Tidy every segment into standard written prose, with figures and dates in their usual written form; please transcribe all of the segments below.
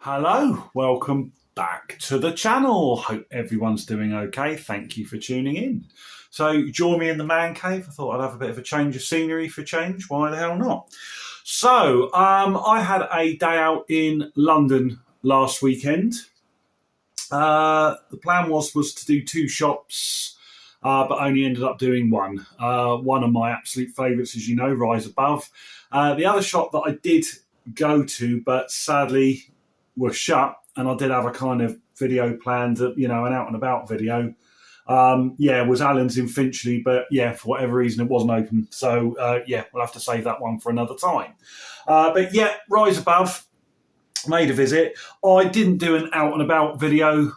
Hello, welcome back to the channel. Hope everyone's doing okay. Thank you for tuning in. So join me in the man cave. I thought I'd have a bit of a change of scenery for change. Why the hell not? So I had a day out in London last weekend. The plan was to do two shops, but only ended up doing one. One of my absolute favourites, as you know, Rise Above. The other shop that I did go to, but sadly were shut, and I did have a kind of video planned, an out and about video. Was Alan's in Finchley, but for whatever reason it wasn't open. So we'll have to save that one for another time. Rise Above, made a visit. I didn't do an out and about video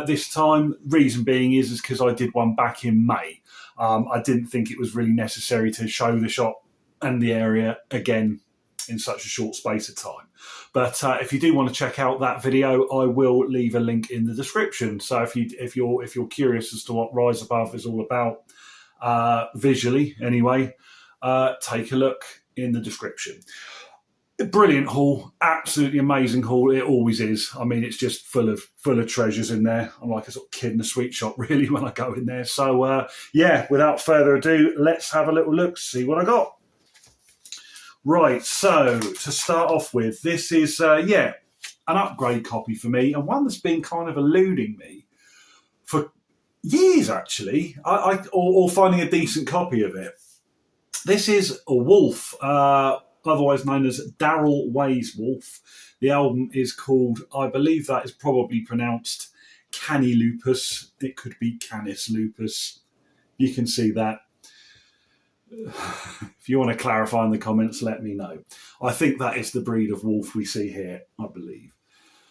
this time. Reason being is because I did one back in May. I didn't think it was really necessary to show the shop and the area again in such a short space of time. But if you do want to check out that video, I will leave a link in the description. So if you're curious as to what Rise Above is all about, visually anyway, take a look in the description. Brilliant hall, absolutely amazing hall. It always is. I mean, it's just full of treasures in there. I'm like a sort of kid in a sweet shop, really, when I go in there. So without further ado, let's have a little look, see what I got. Right, so to start off with, this is, an upgrade copy for me, and one that's been kind of eluding me for years, actually, or finding a decent copy of it. This is a Wolf, otherwise known as Daryl Weigh's Wolf. The album is called, I believe that is probably pronounced Canny Lupus. It could be Canis Lupus. You can see that. If you want to clarify in the comments, let me know. I think that is the breed of wolf we see here, I believe.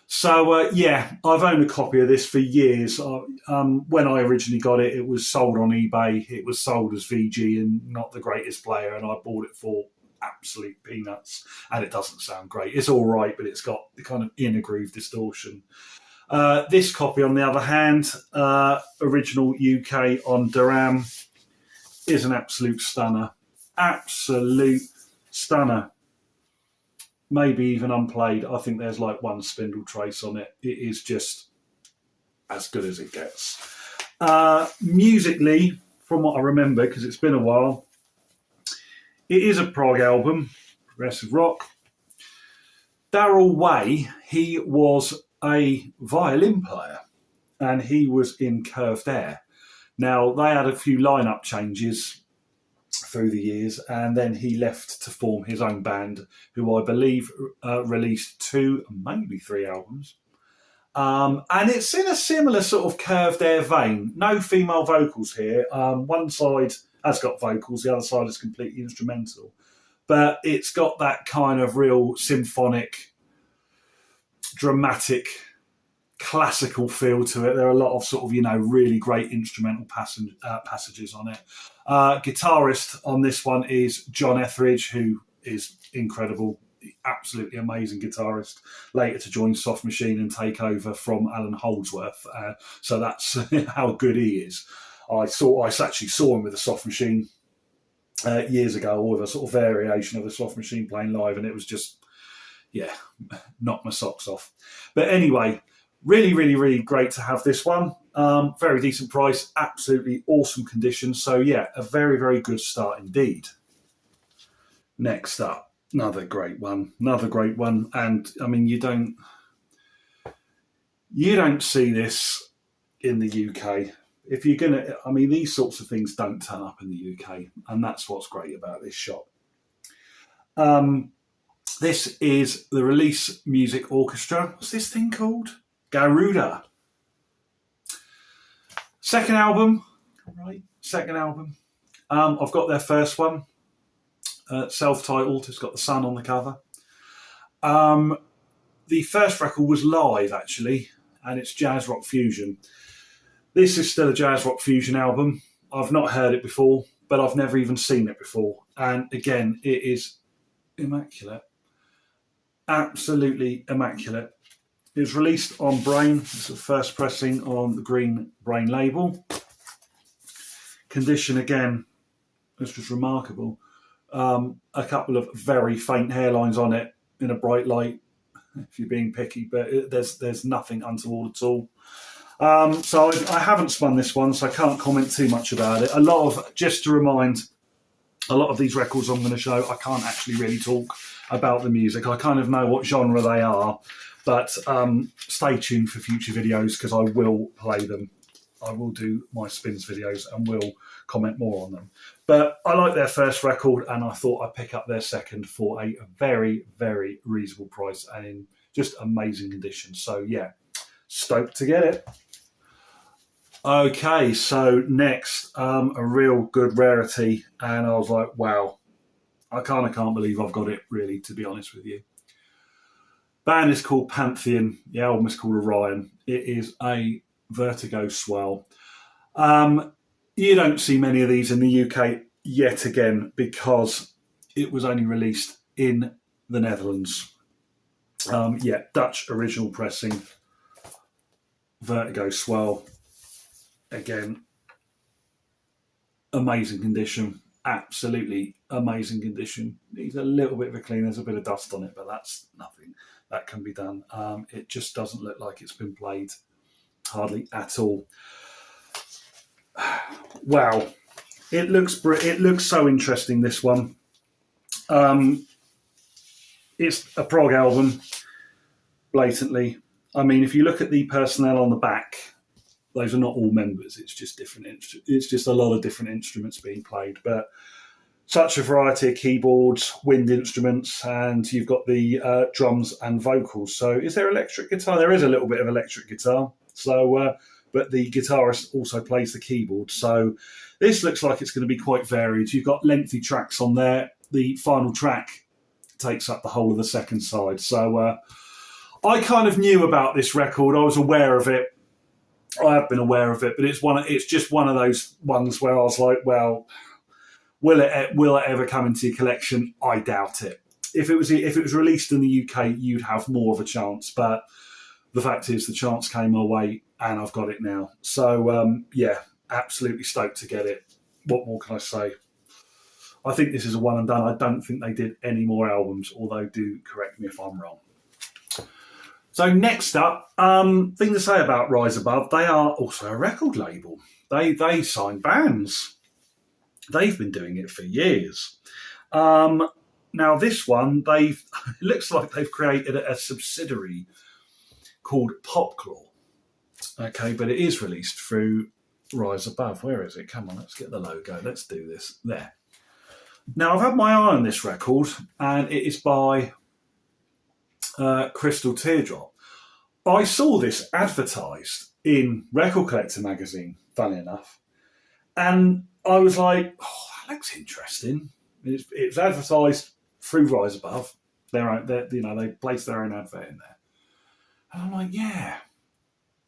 So, I've owned a copy of this for years. When I originally got it, it was sold on eBay. It was sold as VG and not the greatest player, and I bought it for absolute peanuts. And it doesn't sound great. It's all right, but it's got the kind of inner groove distortion. This copy, on the other hand, original UK on Daryl, is an absolute stunner. Absolute stunner. Maybe even unplayed. I think there's like one spindle trace on it. It is just as good as it gets. Musically, from what I remember, because it's been a while, it is a prog album, progressive rock. Daryl Weigh, he was a violin player, and he was in Curved Air. Now, they had a few lineup changes through the years, and then he left to form his own band, who I believe released 2, maybe 3 albums. And it's in a similar sort of Curved Air vein. No female vocals here. One side has got vocals, the other side is completely instrumental. But it's got that kind of real symphonic, dramatic, classical feel to it. There are a lot of sort of, really great instrumental passages on it. Guitarist on this one is John Etheridge, who is incredible, absolutely amazing guitarist, later to join Soft Machine and take over from Alan Holdsworth. So that's how good he is. I actually saw him with a Soft Machine years ago, or with a sort of variation of the Soft Machine playing live, and it was just, knocked my socks off. But anyway, really, really, really great to have this one. Very decent price, absolutely awesome condition. So a very, very good start indeed. Next up, another great one. And I mean, you don't see this in the UK. If you're gonna, I mean, these sorts of things don't turn up in the UK, and that's what's great about this shop. This is the Release Music Orchestra. What's this thing called? Garuda. Second album. I've got their first one, self-titled. It's got the sun on the cover. The first record was live, actually, and it's jazz rock fusion. This is still a jazz rock fusion album. I've not heard it before, but I've never even seen it before. And again, it is immaculate. Absolutely immaculate. It was released on Brain. It's the first pressing on the green Brain label. Condition, again, it's just remarkable. A couple of very faint hairlines on it in a bright light. if you're being picky, but there's nothing untoward at all. So I haven't spun this one, so I can't comment too much about it. Just to remind, a lot of these records I'm going to show, I can't actually really talk about the music. I kind of know what genre they are, but stay tuned for future videos because I will play them. I will do my spins videos and will comment more on them. But I like their first record, and I thought I'd pick up their second for a very, very reasonable price and in just amazing condition. So yeah, stoked to get it. Okay, so next, a real good rarity, and I was like, wow, I kind of can't believe I've got it, really, to be honest with you. Band is called Pantheon, the album is called Orion. It is a Vertigo swell. You don't see many of these in the UK yet again because it was only released in the Netherlands. Yeah, Dutch original pressing, Vertigo swell. Again, amazing condition, absolutely amazing condition. Needs a little bit of a clean, there's a bit of dust on it, but that's nothing that can be done. It just doesn't look like it's been played hardly at all. Wow, it looks so interesting, this one. It's a prog album, blatantly. I mean, if you look at the personnel on the back, those are not all members. It's just it's just a lot of different instruments being played, but such a variety of keyboards, wind instruments, and you've got the drums and vocals. So is there electric guitar? There is a little bit of electric guitar. So, but the guitarist also plays the keyboard. So this looks like it's going to be quite varied. You've got lengthy tracks on there. The final track takes up the whole of the second side. So I kind of knew about this record. I was aware of it. I have been aware of it, but it's just one of those ones where I was like, well, will it ever come into your collection? I doubt it. If it was released in the UK, you'd have more of a chance. But the fact is, the chance came my way, and I've got it now. So yeah, absolutely stoked to get it. What more can I say? I think this is a one and done. I don't think they did any more albums, although do correct me if I'm wrong. So next up, thing to say about Rise Above, they are also a record label. They sign bands. They've been doing it for years. Now this one, it looks like they've created a subsidiary called Popclaw. Okay, but it is released through Rise Above. Where is it? Come on, let's get the logo. Let's do this. There. Now I've had my eye on this record, and it is by Crystal Teardrop. I saw this advertised in Record Collector magazine, funny enough, and I was like, oh, that looks interesting. It's advertised through Rise Above. They place their own advert in there. And I'm like, yeah,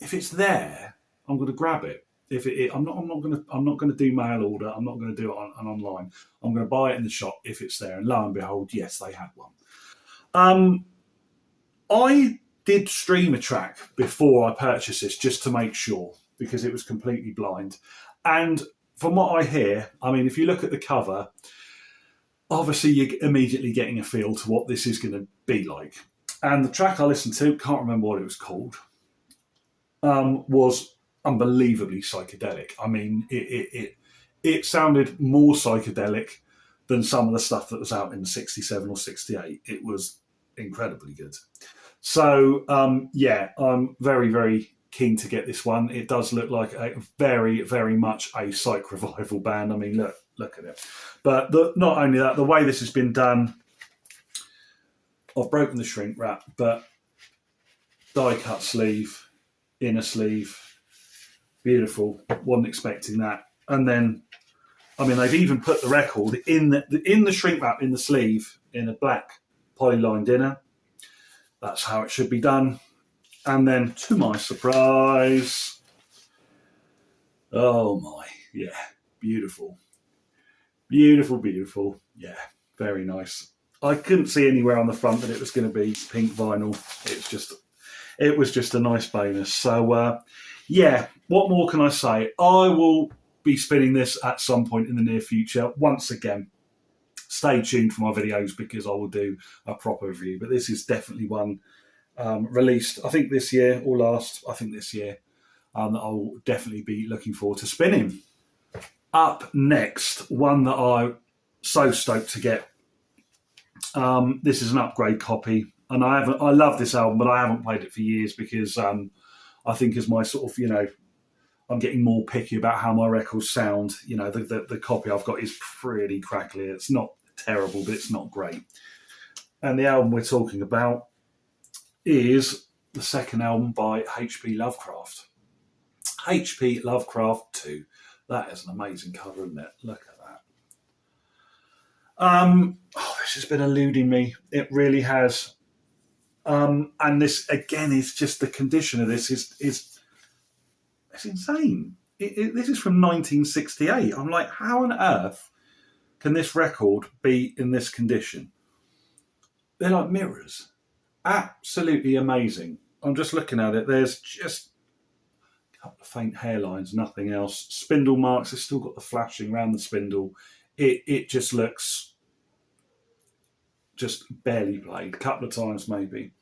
if it's there, I'm going to grab it. I'm not going to do mail order. I'm not going to do it on online. I'm going to buy it in the shop if it's there. And lo and behold, yes, they had one. I did stream a track before I purchased this just to make sure, because it was completely blind. And from what I hear, I mean, if you look at the cover, obviously you're immediately getting a feel to what this is going to be like. And the track I listened to, can't remember what it was called, was unbelievably psychedelic. I mean, it sounded more psychedelic than some of the stuff that was out in 67 or 68. It was incredibly good. So, yeah, I'm very, very keen to get this one. It does look like a very, very much a Psych revival band. I mean, look at it. But not only that, the way this has been done, I've broken the shrink wrap, but die-cut sleeve, inner sleeve, beautiful. Wasn't expecting that. And then, I mean, they've even put the record in the shrink wrap, in the sleeve, in a black poly-lined inner. That's how it should be done. And then, to my surprise, oh my, yeah, beautiful. Beautiful, beautiful. Yeah, very nice. I couldn't see anywhere on the front that it was going to be pink vinyl. It was just a nice bonus. So, yeah, what more can I say? I will be spinning this at some point in the near future. Once again, stay tuned for my videos because I will do a proper review. But this is definitely one released, I think this year or last, I think this year, that I'll definitely be looking forward to spinning. Up next, one that I'm so stoked to get. This is an upgrade copy, and I love this album, but I haven't played it for years because I think as my sort of, I'm getting more picky about how my records sound. The copy I've got is pretty crackly. It's not terrible, but it's not great. And the album we're talking about is the second album by H.P. Lovecraft. H.P. Lovecraft 2. That is an amazing cover, isn't it? Look at that. This has been eluding me. It really has. And this, again, is just the condition of this is it's insane. This is from 1968. I'm like, how on earth can this record be in this condition? They're like mirrors. Absolutely amazing. I'm just looking at it. There's just a couple of faint hairlines, nothing else. Spindle marks. It's still got the flashing around the spindle. It just looks just barely played. A couple of times maybe.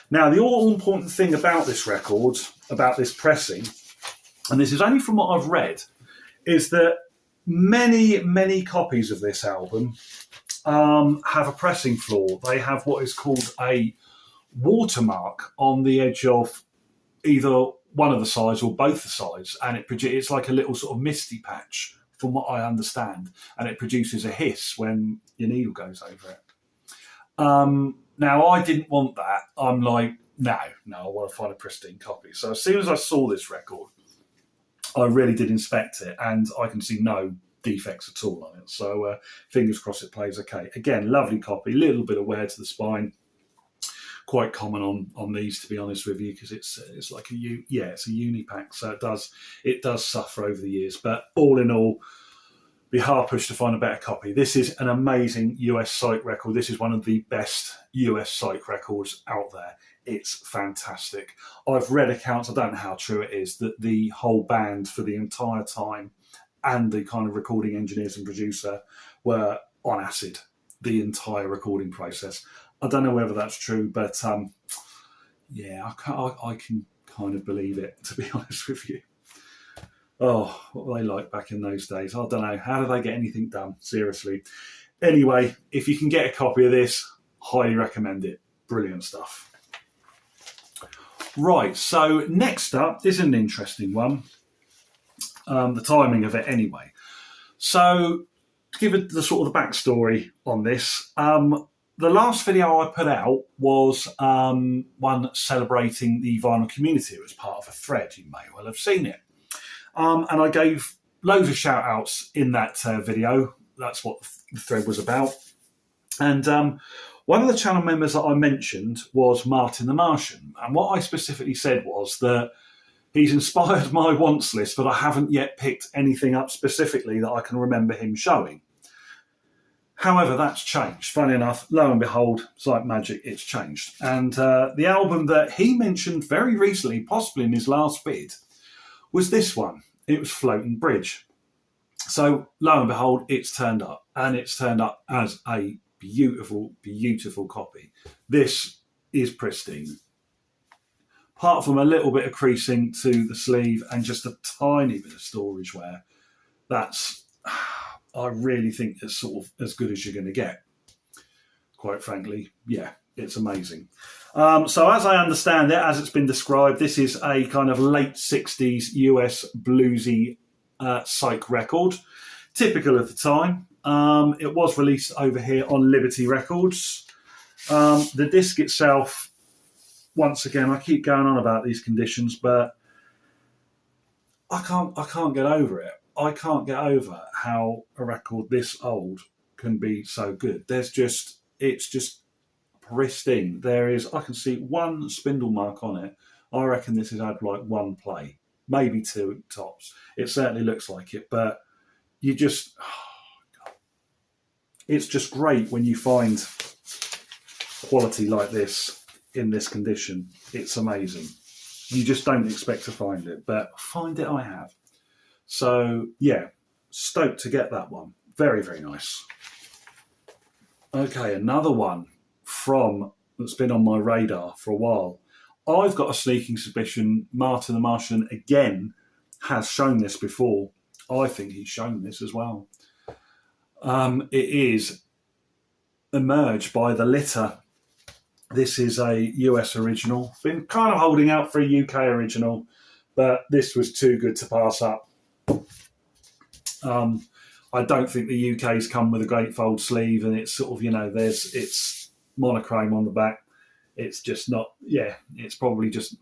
Now, the all important thing about this record, about this pressing, and this is only from what I've read, is that many, many copies of this album have a pressing flaw. They have what is called a watermark on the edge of either one of the sides or both the sides, and it's like a little sort of misty patch, from what I understand, and it produces a hiss when your needle goes over it. Now, I didn't want that. I'm like, no, I want to find a pristine copy. So as soon as I saw this record, I really did inspect it, and I can see no defects at all on it. So fingers crossed it plays okay. Again, lovely copy, little bit of wear to the spine. Quite common on these, to be honest with you, because it's like it's a uni pack, so it does suffer over the years. But all in all, be hard pushed to find a better copy. This is an amazing US Psych record. This is one of the best US Psych records out there. It's fantastic. I've read accounts, I don't know how true it is, that the whole band for the entire time and the kind of recording engineers and producer were on acid the entire recording process. I don't know whether that's true, but I can kind of believe it, to be honest with you. Oh, what were they like back in those days? I don't know. How did they get anything done? Seriously. Anyway, if you can get a copy of this, highly recommend it. Brilliant stuff. Right, so next up, this is an interesting one. The timing of it anyway. So, to give it the sort of the backstory on this, the last video I put out was one celebrating the vinyl community. It was part of a thread. You may well have seen it. And I gave loads of shout outs in that video. That's what the thread was about. And one of the channel members that I mentioned was Martin the Martian. And what I specifically said was that he's inspired my wants list, but I haven't yet picked anything up specifically that I can remember him showing. However, that's changed. Funny enough, lo and behold, it's like magic, it's changed. And the album that he mentioned very recently, possibly in his last vid, was this one. It was Floating Bridge. So, lo and behold, it's turned up. And it's turned up as a beautiful, beautiful copy. This is pristine. Apart from a little bit of creasing to the sleeve and just a tiny bit of storage wear, that's, I really think, it's sort of as good as you're going to get. Quite frankly, yeah, it's amazing. So as I understand it, as it's been described, this is a kind of late 60s US bluesy psych record, typical of the time. It was released over here on Liberty Records. The disc itself, once again, I keep going on about these conditions, but I can't get over it. I can't get over how a record this old can be so good. It's just pristine. I can see one spindle mark on it. I reckon this has had like one play, maybe two tops. It certainly looks like it, but it's just great when you find quality like this in this condition. It's amazing. You just don't expect to find it, but find it I have. So yeah, stoked to get that one. Very, very nice. Okay, another one from that's been on my radar for a while. I've got a sneaking suspicion Martin the Martian again has shown this before. I think he's shown this as well. It is Emerge by The Litter. This is a US original. Been kind of holding out for a UK original, but this was too good to pass up. I don't think the UK's come with a gatefold sleeve, and it's sort of, it's monochrome on the back. It's just not, it's probably just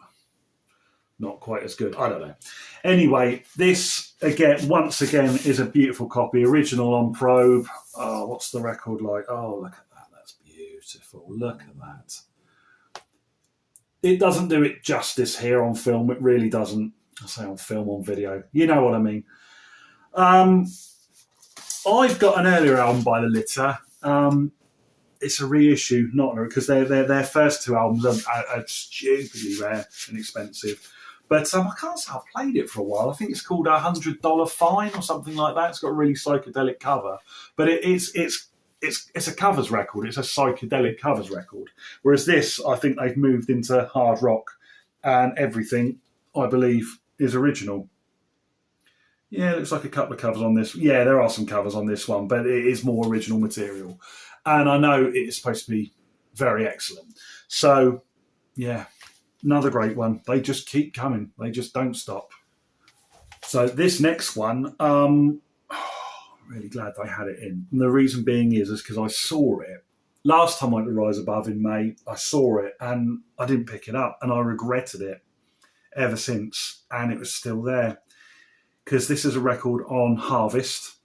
not quite as good. I don't know. Anyway, this once again is a beautiful copy, original on Prog. Oh, what's the record like? Oh, look at that. That's beautiful. Look at that. It doesn't do it justice here on film. It really doesn't. I say on film, on video. You know what I mean. I've got an earlier album by The Litter. It's a reissue, not because their first two albums are stupidly rare and expensive. But I can't say I've played it for a while. I think it's called $100 Fine or something like that. It's got a really psychedelic cover, but it's a covers record. It's a psychedelic covers record. Whereas this, I think they've moved into hard rock, and everything, I believe, is original. Yeah, it looks like a couple of covers on this. Yeah, there are some covers on this one, but it is more original material. And I know it's supposed to be very excellent. So, yeah, another great one. They just keep coming. They just don't stop. So this next one, I'm really glad they had it in. And the reason being is because I saw it. Last time I went to Rise Above in May, I saw it and I didn't pick it up. And I regretted it ever since. And it was still there. Because this is a record on Harvest,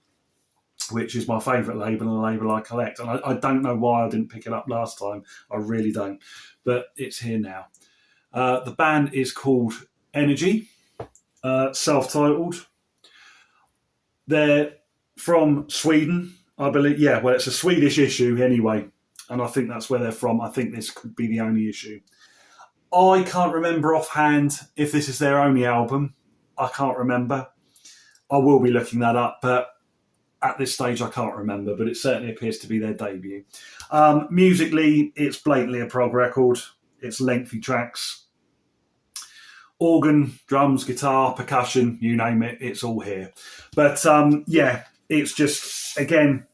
which is my favourite label and a label I collect. And I don't know why I didn't pick it up last time. I really don't. But it's here now. The band is called Energy, self-titled. They're from Sweden, I believe. Yeah, well, it's a Swedish issue anyway. And I think that's where they're from. I think this could be the only issue. I can't remember offhand if this is their only album. I can't remember. I will be looking that up, but at this stage I can't remember, but it certainly appears to be their debut. Musically, it's blatantly a prog record. It's lengthy tracks. Organ, drums, guitar, percussion, you name it, it's all here. But yeah, it's just, again,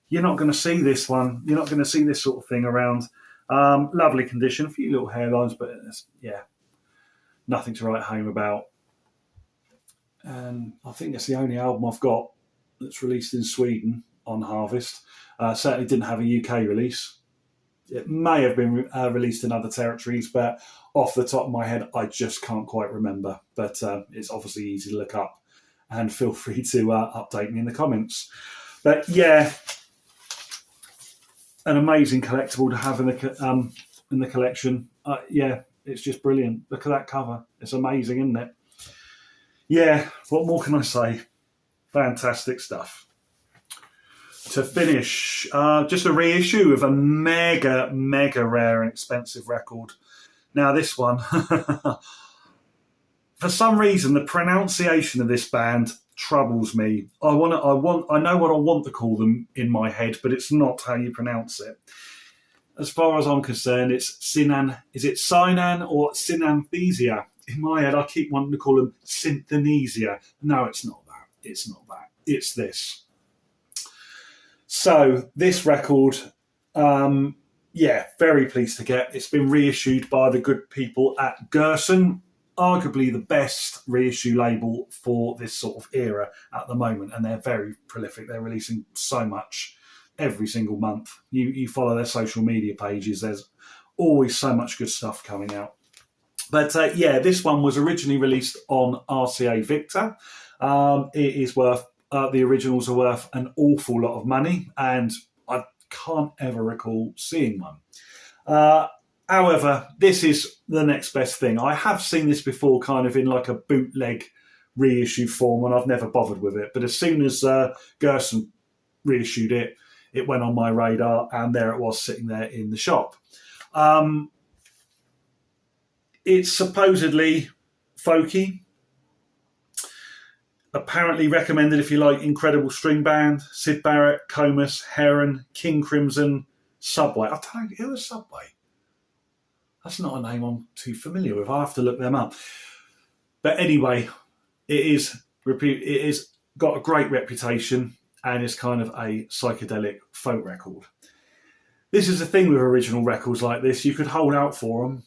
you're not going to see this one. You're not going to see this sort of thing around. Lovely condition, a few little hairlines, but yeah, nothing to write home about. And I think it's the only album I've got that's released in Sweden on Harvest. Certainly didn't have a UK release. It may have been released in other territories, but off the top of my head, I just can't quite remember. But it's obviously easy to look up, and feel free to update me in the comments. But yeah, an amazing collectible to have in the collection. Yeah, it's just brilliant. Look at that cover. It's amazing, isn't it? Yeah, what more can I say? Fantastic stuff. To finish, just a reissue of a mega, mega rare and expensive record. Now this one, for some reason, the pronunciation of this band troubles me. I know what I want to call them in my head, but it's not how you pronounce it. As far as I'm concerned, it's Sinan. Is it Sinan or Synanthesia? In my head, I keep wanting to call them Synthenesia. No, it's not that. It's not that. It's this. So this record, yeah, very pleased to get. It's been reissued by the good people at Gerson, arguably the best reissue label for this sort of era at the moment, and they're very prolific. They're releasing so much every single month. You follow their social media pages, there's always so much good stuff coming out. But yeah, this one was originally released on RCA Victor. It is worth, the originals are worth an awful lot of money, and I can't ever recall seeing one. However, this is the next best thing. I have seen this before kind of in like a bootleg reissue form, and I've never bothered with it. But as soon as Gerson reissued it, it went on my radar, and there it was sitting there in the shop. It's supposedly folky. Apparently recommended if you like Incredible String Band, Syd Barrett, Comus, Heron, King Crimson, Subway. I don't know, who was Subway? That's not a name I'm too familiar with. I'll have to look them up. But anyway, it is got a great reputation, and it's kind of a psychedelic folk record. This is the thing with original records like this. You could hold out for them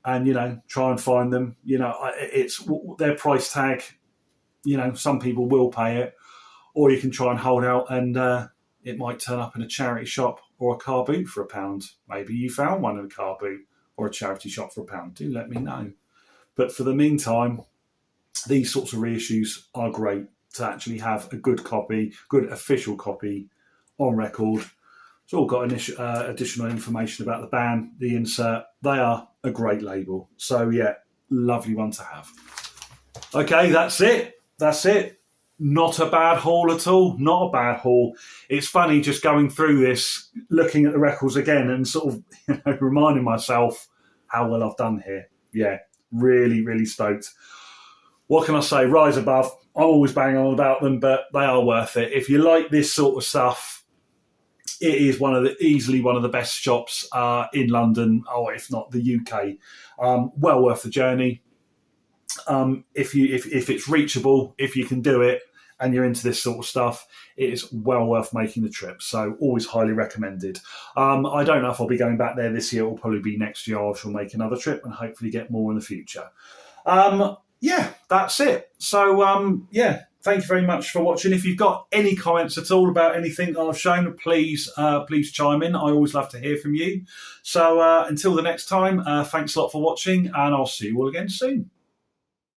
and, try and find them. It's their price tag. Some people will pay it, or you can try and hold out and it might turn up in a charity shop or a car boot for £1. Maybe you found one in a car boot or a charity shop for £1. Do let me know. But for the meantime, these sorts of reissues are great to actually have a good copy, good official copy on record. It's all got additional information about the band, the insert. They are a great label. So, yeah, lovely one to have. Okay, that's it. Not a bad haul at all. Not a bad haul. It's funny just going through this, looking at the records again and sort of reminding myself how well I've done here. Yeah, really, really stoked. What can I say? Rise Above. I'm always banging on about them, but they are worth it. If you like this sort of stuff, it is easily one of the best shops in London, or if not the UK. Well worth the journey. If it's reachable, if you can do it, and you're into this sort of stuff, it is well worth making the trip. So always highly recommended. I don't know if I'll be going back there this year. It'll probably be next year. I shall make another trip and hopefully get more in the future. Yeah, that's it. So, thank you very much for watching. If you've got any comments at all about anything I've shown, please chime in. I always love to hear from you. So until the next time, thanks a lot for watching, and I'll see you all again soon.